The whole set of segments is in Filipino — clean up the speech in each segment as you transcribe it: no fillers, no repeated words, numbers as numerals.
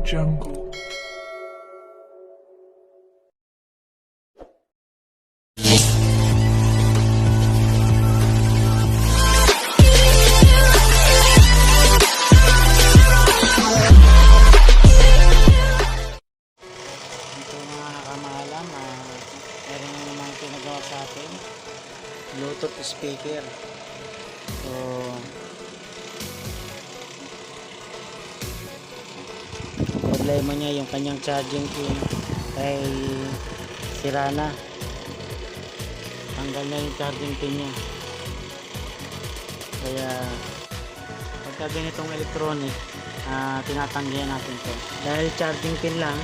Jungle. Ito mga kamaalam, meron naman pinagawa sa atin Bluetooth speaker. So problema niya yung kanyang charging pin ay sira na, tanggal na yung charging pin niya. Kaya pagka ganitong electronic, tinatanggihan natin to dahil charging pin lang,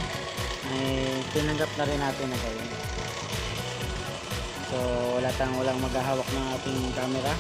ay tinanggap na rin natin na gawin. So walang maghahawak ng ating camera.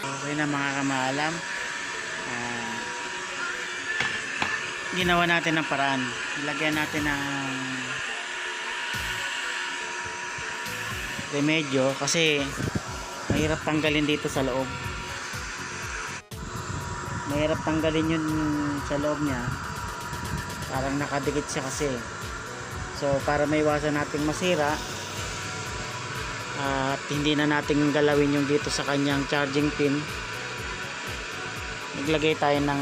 Okay na mga kamaalam, ginawa natin ng paraan. Ilagyan natin ng remedyo kasi mahirap tanggalin dito sa loob. Mahirap tanggalin yun sa loob niya, parang nakadikit siya kasi. So para maiwasan nating masira at hindi na natin galawin yung dito sa kanyang charging pin, naglagay tayo ng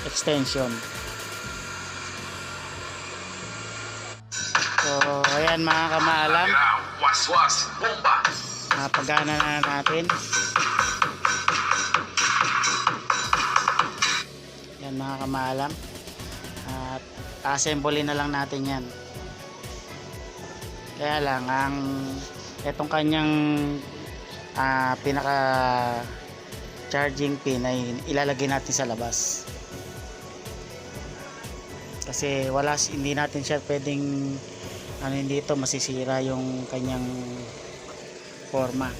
extension. So ayan mga kamaalam, pagana na natin. Yan mga kamaalam, at assemble na lang natin yan. Kaya lang itong kanyang pinaka charging pin ay ilalagay natin sa labas kasi hindi natin siya pwedeng dito masisira yung kanyang forma.